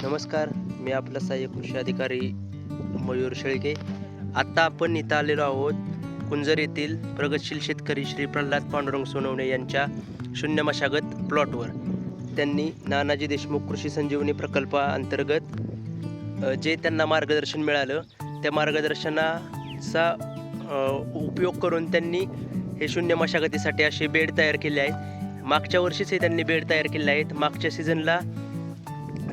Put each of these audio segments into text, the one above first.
नमस्कार, मी आपला सहाय्यक कृषी अधिकारी मयूर शेळके. आत्ता आपण इथं आलेलो आहोत कुंजर येथील प्रगतशील शेतकरी श्री प्रल्हाद पांडुरंग सोनवणे यांच्या शून्य मशागत प्लॉटवर. त्यांनी नानाजी देशमुख कृषी संजीवनी प्रकल्पाअंतर्गत जे त्यांना मार्गदर्शन मिळालं त्या मार्गदर्शनाचा उपयोग करून त्यांनी हे शून्य मशागतीसाठी असे बेड तयार केले आहेत. मागच्या वर्षीच हे त्यांनी बेड तयार केले आहेत. मागच्या सीझनला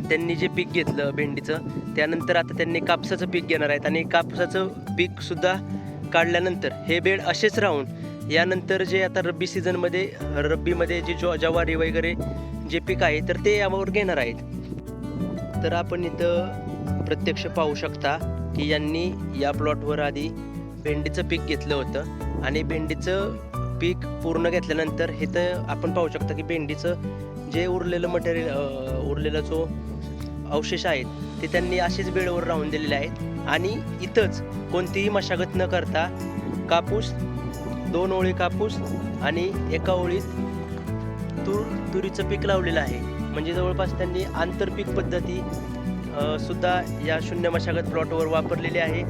त्यांनी जे पीक घेतलं भेंडीचं, त्यानंतर आता त्यांनी कापसाचं पीक घेणार आहेत आणि कापसाचं पीकसुद्धा काढल्यानंतर हे बेड असेच राहून यानंतर जे आता रब्बीमध्ये जे ज्वारी वगैरे जे पीक आहे तर ते यावर घेणार आहेत. तर आपण इथं प्रत्यक्ष पाहू शकता की यांनी या प्लॉटवर आधी भेंडीचं पीक घेतलं होतं आणि भेंडीचं पीक पूर्ण घेतल्यानंतर हे तर आपण पाहू शकता की भेंडीचं जे उरलेलं उरलेला जो अवशेष आहेत ते त्यांनी असेच बेडवर राहून दिलेले आहेत. आणि इथंच कोणतीही मशागत न करता कापूस 2 ओळी कापूस आणि एका ओळीत तुरीचं पीक लावलेलं आहे. म्हणजे जवळपास त्यांनी आंतरपीक पद्धती सुद्धा या शून्य मशागत प्लॉटवर वापरलेली आहे.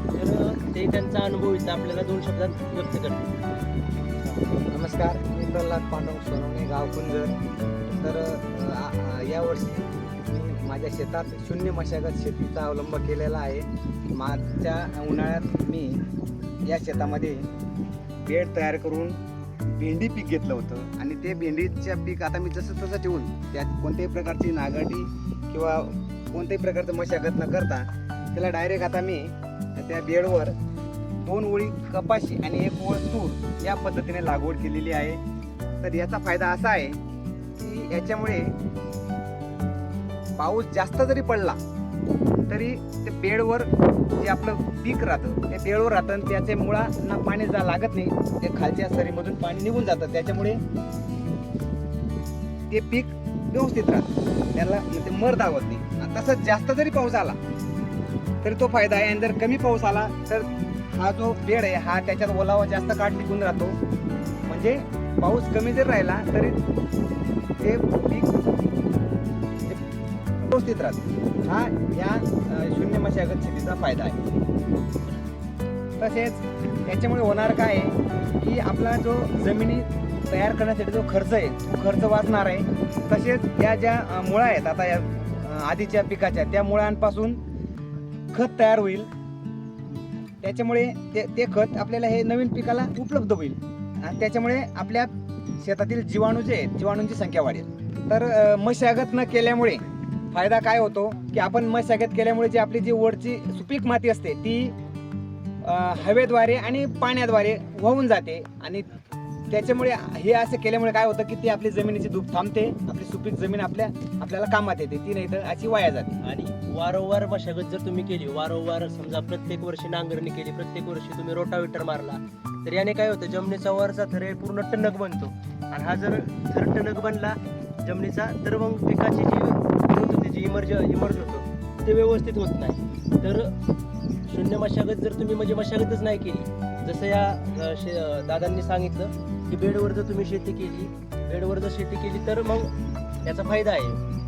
तर ते त्यांचा अनुभव इथं आपल्याला 2 शब्दात व्यक्त करतील. नमस्कार, मी प्रल्हाद पांडुरंग सोनवणे, गाव कुंजर. तर यावर्षी मी माझ्या शेतात शून्य मशागत शेतीचा अवलंब केलेला आहे. मागच्या उन्हाळ्यात मी या शेतामध्ये बेड तयार करून भेंडी पीक घेतलं होतं आणि ते भेंडीच्या पीक आता मी जसं तसं ठेवून त्यात कोणत्याही प्रकारची नागाटी किंवा कोणत्याही प्रकारचं मशागत न करता त्याला डायरेक्ट आता मी त्या बेडवर 2 ओळी कपाशी आणि 1 ओळ तूर या पद्धतीने लागवड केलेली आहे. तर याचा फायदा असा आहे की याच्यामुळे पाऊस जास्त जरी पडला तरी ते बेडवर जे आपलं पीक राहतं ते बेडवर राहतं आणि त्याच्या मुळांना पाणी लागत नाही. ते खालच्या सरीमधून पाणी निघून जातं, त्याच्यामुळे ते पीक व्यवस्थित राहतं, त्याला म्हणजे मर धावत नाही. तसंच जास्त जरी पाऊस आला तरी तो फायदा आहे आणि जर कमी पाऊस आला तर हा जो बेड आहे हा त्याच्यात ओलावा जास्त काढ निघून राहतो. म्हणजे पाऊस कमी जर राहिला तरी ते पीक व्यवस्थित राहतं. हा या शून्य मशागत शेतीचा फायदा आहे. तसेच याच्यामुळे होणार काय आहे की आपला जो जमिनी तयार करण्यासाठी जो खर्च आहे तो खर्च वाचणार आहे. तसेच या ज्या मुळा आहेत आता या आधीच्या पिकाच्या त्या मुळांपासून खत तयार होईल. त्याच्यामुळे ते खत आपल्याला हे नवीन पिकाला उपलब्ध होईल आणि त्याच्यामुळे आपल्या शेतातील जीवाणू जे आहेत जीवाणूंची संख्या वाढेल. तर मशागत न केल्यामुळे फायदा काय होतो की आपण मशागत केल्यामुळे जी आपली जी वरची सुपीक माती असते ती हवेद्वारे आणि पाण्याद्वारे वाहून जाते आणि त्याच्यामुळे हे असं केल्यामुळे काय होतं की ती आपली जमिनीची धूप थांबते, आपली सुपीक जमीन आपल्याला कामात येते, ती नाही तर अशी वाया जाते. आणि वारंवार मशागत जर तुम्ही केली, वारंवार समजा प्रत्येक वर्षी नांगरणी केली, प्रत्येक वर्षी तुम्ही रोटावेटर मारला तर याने काय होतं जमिनीचा वरचा थर हे पूर्ण टणक बनतो आणि हा जर थर टणक बनला जमिनीचा तर मग पिकाची जी ग्रोथ होते जी इमर्ज होतं ते व्यवस्थित होत नाही. तर शून्य मशागत जर तुम्ही म्हणजे मशागतच नाही केली जसं या दादांनी सांगितलं की बेडवर जर तुम्ही शेती केली तर मग याचा फायदा आहे.